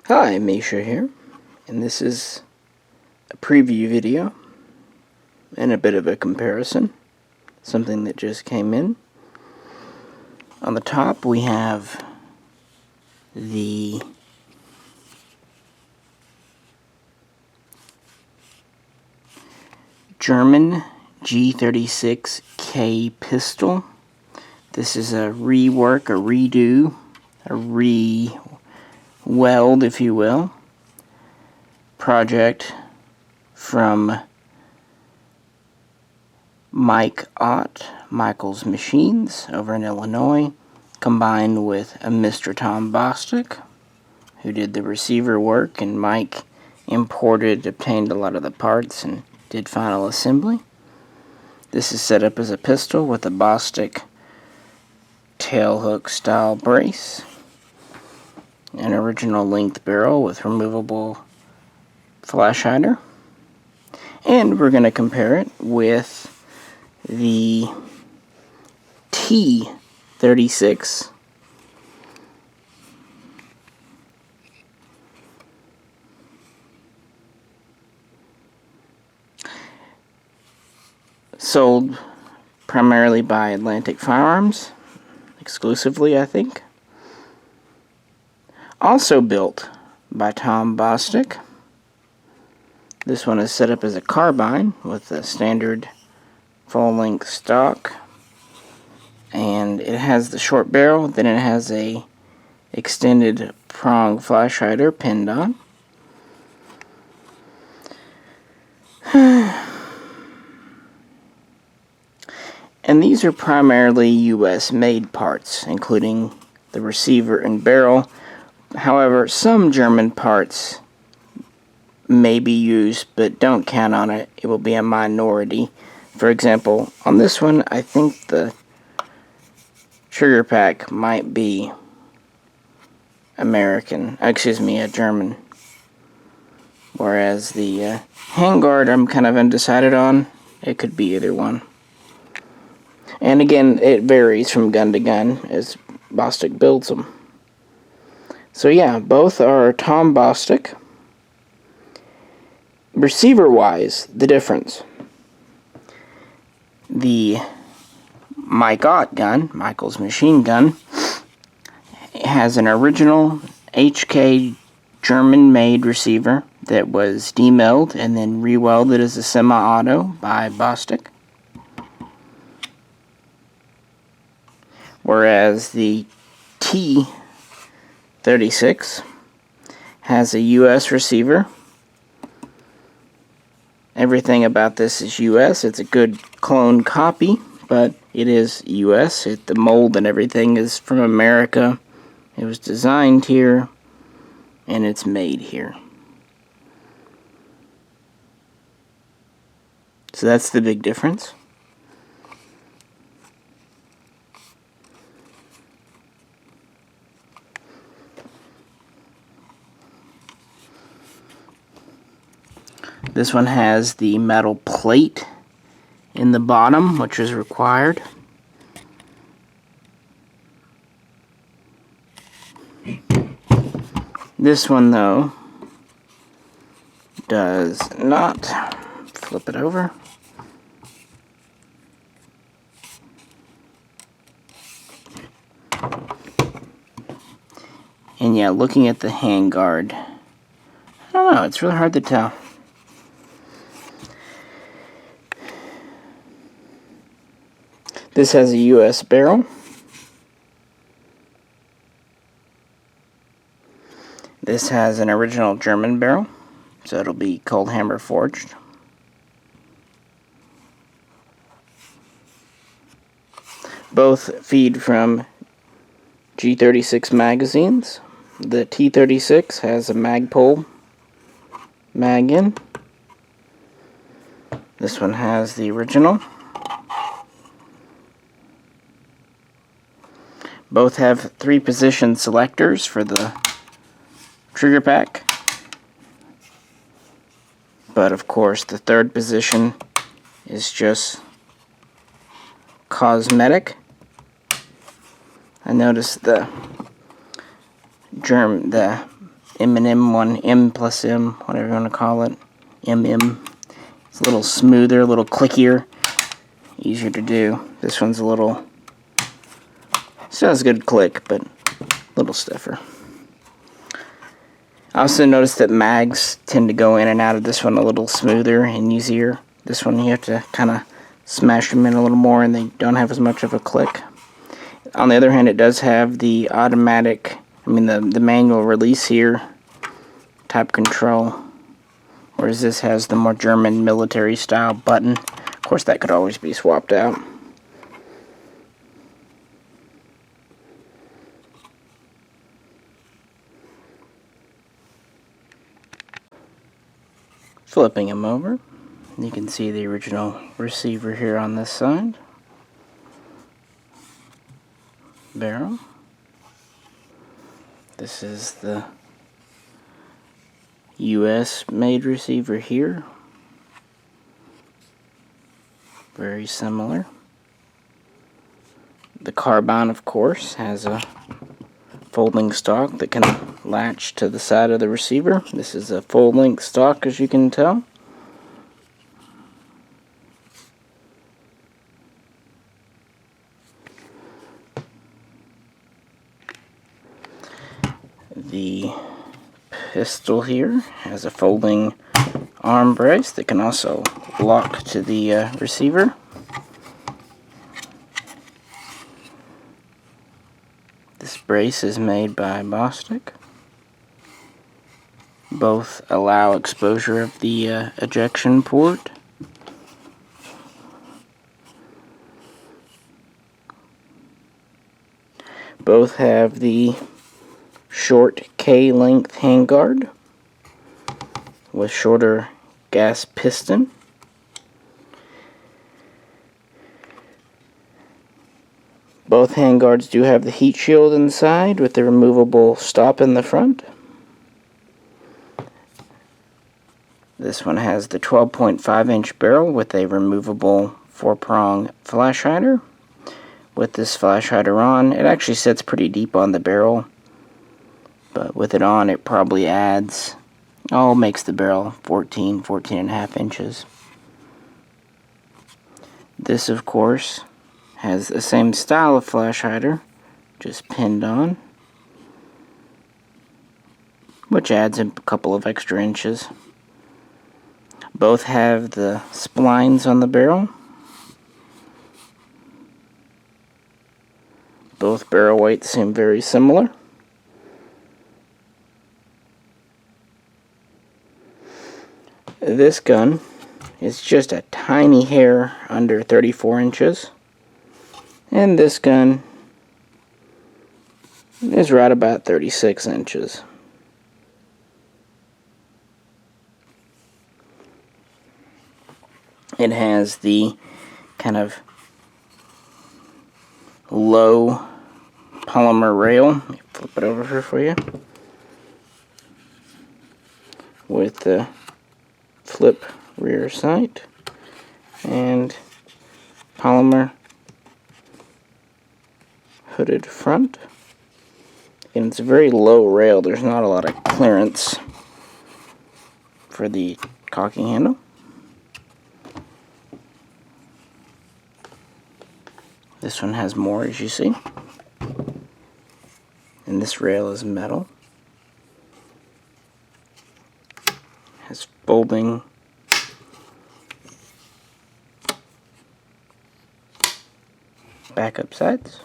Hi, Misha here, and this is a preview video and a bit of a comparison, something that just came in. On the top we have the German G36K pistol. This is a rework, a redo, a weld, if you will, project from Otte, MichaelsMachines over in Illinois, combined with a Mr. Tom Bostic, who did the receiver work, and Mike obtained a lot of the parts and did final assembly. This is set up as a pistol with a Bostic tailhook style brace, an original length barrel with removable flash hider, and we're going to compare it with the T36 sold primarily by Atlantic Firearms, exclusively I think. Also built by Tom Bostic. This one is set up as a carbine with a standard full-length stock, and it has the short barrel, then it has a extended prong flash hider pinned on. And these are primarily US made parts, including the receiver and barrel. However, some German parts may be used, but don't count on it. It will be a minority. For example, on this one, I think the trigger pack might be German. Whereas the handguard, I'm kind of undecided on. It could be either one. And again, it varies from gun to gun as Bostic builds them. So yeah, both are Tom Bostic. Receiver-wise, the difference. The Otte gun, Michael's machine gun, has an original HK German-made receiver that was demilled and then rewelded as a semi-auto by Bostic. Whereas the T36 has a US receiver. Everything about this is US. It's a good clone copy, but it is US. The mold and everything is from America. It was designed here, and it's made here. So that's the big difference. This one has the metal plate in the bottom, which is required. This one, though, does not. Flip it over. And yeah, looking at the handguard, I don't know, it's really hard to tell. This has a US barrel. This has an original German barrel, so it'll be cold hammer forged. Both feed from G36 magazines. The T36 has a Magpul mag in. This one has the original. Both have 3-position selectors for the trigger pack. But of course, the 3rd position is just cosmetic. I noticed the M&M one, M plus M, whatever you want to call it, MM. It's a little smoother, a little clickier, easier to do. This one's a little, still has a good click, but a little stiffer. I also noticed that mags tend to go in and out of this one a little smoother and easier. This one you have to kind of smash them in a little more and they don't have as much of a click. On the other hand, it does have the automatic, the manual release here type control, whereas this has the more German military style button. Of course, that could always be swapped out. Flipping them over, you can see the original receiver here on this side. Barrel. This is the US made receiver here. Very similar. The carbine, of course, has a folding stock that can latch to the side of the receiver. This is a full-length stock, as you can tell. The pistol here has a folding arm brace that can also lock to the receiver. This brace is made by Bostic. Both allow exposure of the ejection port. Both have the short K-length handguard with shorter gas piston. Both handguards do have the heat shield inside with the removable stop in the front. This one has the 12.5-inch barrel with a removable 4-prong flash hider. With this flash hider on, it actually sits pretty deep on the barrel, but with it on, it probably adds, makes the barrel 14.5 inches. This, of course, has the same style of flash hider, just pinned on, which adds a couple of extra inches. Both have the splines on the barrel. Both barrel weights seem very similar. This gun is just a tiny hair under 34 inches. And this gun is right about 36 inches. It has the kind of low polymer rail. Let me flip it over here for you. With the flip rear sight and polymer hooded front. And it's a very low rail. There's not a lot of clearance for the cocking handle. This one has more, as you see. And this rail is metal. Has folding backup sides.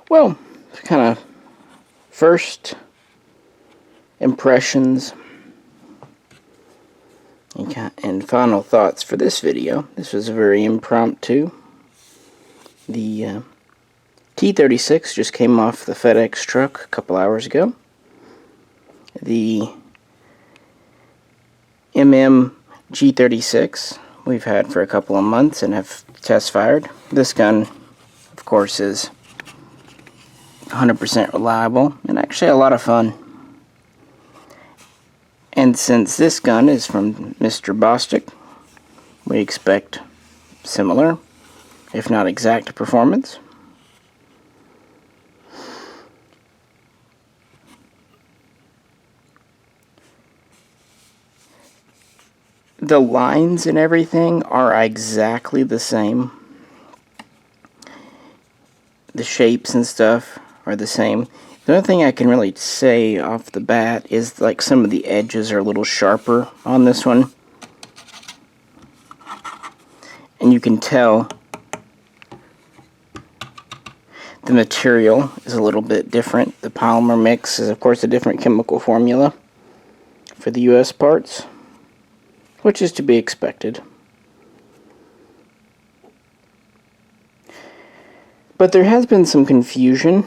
Well, kind of first impressions and final thoughts for this video. This was very impromptu. The T36 just came off the FedEx truck a couple hours ago. The G36 we've had for a couple of months and have test fired. This gun, of course, is 100% reliable, and actually a lot of fun. And since this gun is from Mr. Bostic, we expect similar, if not exact, performance. The lines and everything are exactly the same. The shapes and stuff are the same. The only thing I can really say off the bat is like some of the edges are a little sharper on this one. And you can tell the material is a little bit different. The polymer mix is of course a different chemical formula for the US parts, which is to be expected. But there has been some confusion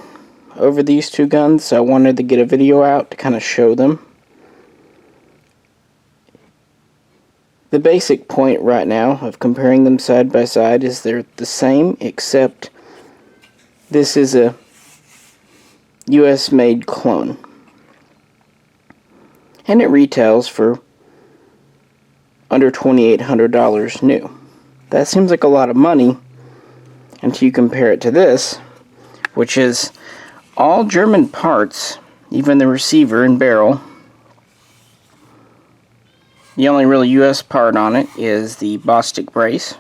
over these two guns, so I wanted to get a video out to kind of show them. The basic point right now of comparing them side by side is they're the same, except this is a US made clone. And it retails for under $2,800 new. That seems like a lot of money until you compare it to this, which is all German parts, even the receiver and barrel. The only real US part on it is the Bostic brace,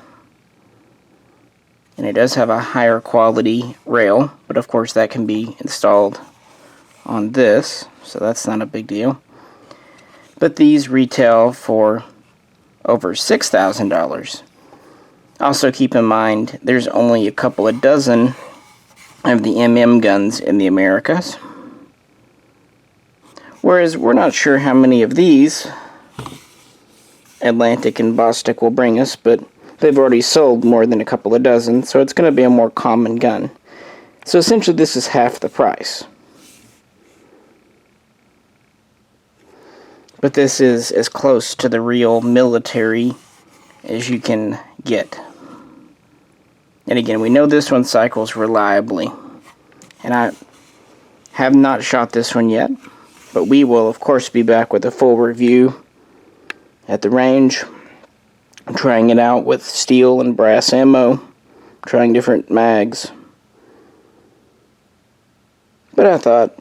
and it does have a higher quality rail, but of course that can be installed on this, so that's not a big deal. But these retail for over $6,000. Also keep in mind, there's only a couple of dozen of the MM guns in the Americas. Whereas we're not sure how many of these Atlantic and Bostic will bring us, but they've already sold more than a couple of dozen, so it's going to be a more common gun. So essentially this is half the price. But this is as close to the real military as you can get. And again, we know this one cycles reliably. And I have not shot this one yet, but we will of course be back with a full review at the range, trying it out with steel and brass ammo, trying different mags. But I thought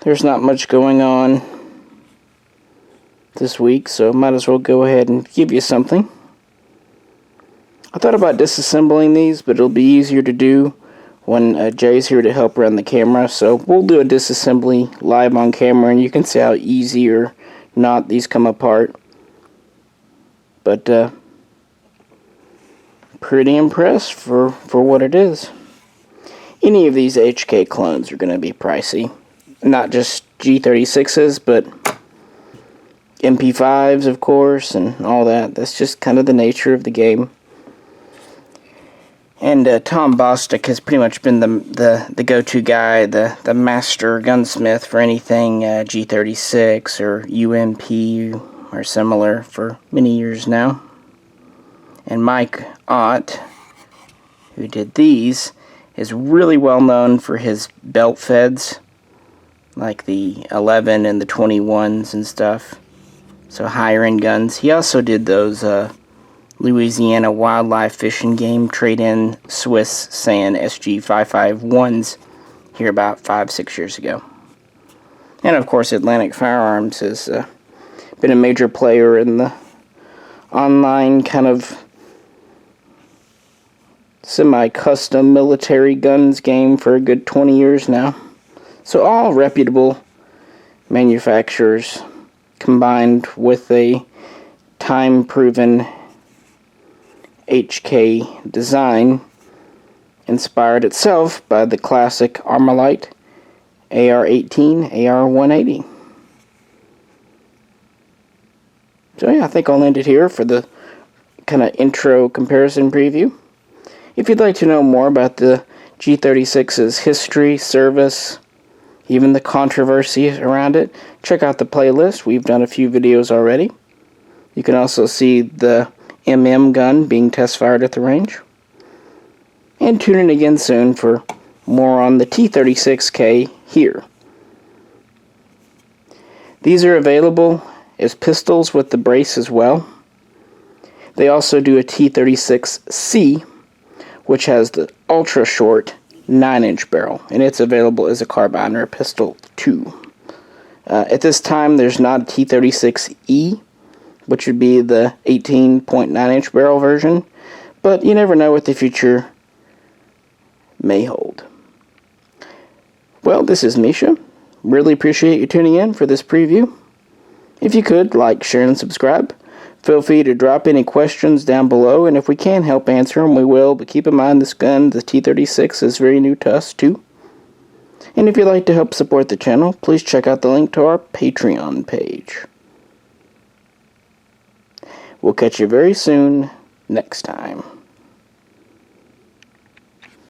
there's not much going on this week, so might as well go ahead and give you something. I thought about disassembling these, but it'll be easier to do when Jay's here to help run the camera, so we'll do a disassembly live on camera, and you can see how easy or not these come apart. But pretty impressed for what it is. Any of these HK clones are going to be pricey. Not just G36s, but MP5s, of course, and all that. That's just kind of the nature of the game. And Tom Bostic has pretty much been the go-to guy, the master gunsmith for anything G36 or UMP or similar for many years now. And Mike Otte, who did these, is really well known for his belt feds, like the 11 and the 21s and stuff. So higher end guns. He also did those Louisiana wildlife fishing game trade-in Swiss Sand SG551s here about 5-6 years ago. And of course Atlantic Firearms has been a major player in the online kind of semi-custom military guns game for a good 20 years now. So all reputable manufacturers combined with a time-proven HK design inspired itself by the classic Armalite AR-18, AR-180. So yeah, I think I'll end it here for the kind of intro comparison preview. If you'd like to know more about the G36's history, service, even the controversy around it, check out the playlist. We've done a few videos already. You can also see the MM gun being test fired at the range. And tune in again soon for more on the T36K here. These are available as pistols with the brace as well. They also do a T36C, which has the ultra short 9-inch barrel, and it's available as a carbine or a pistol too. At this time, there's not a T36E, which would be the 18.9-inch barrel version, but you never know what the future may hold. Well, this is Misha. Really appreciate you tuning in for this preview. If you could, like, share, and subscribe. Feel free to drop any questions down below, and if we can help answer them, we will, but keep in mind this gun, the T36, is very new to us too. And if you'd like to help support the channel, please check out the link to our Patreon page. We'll catch you very soon next time.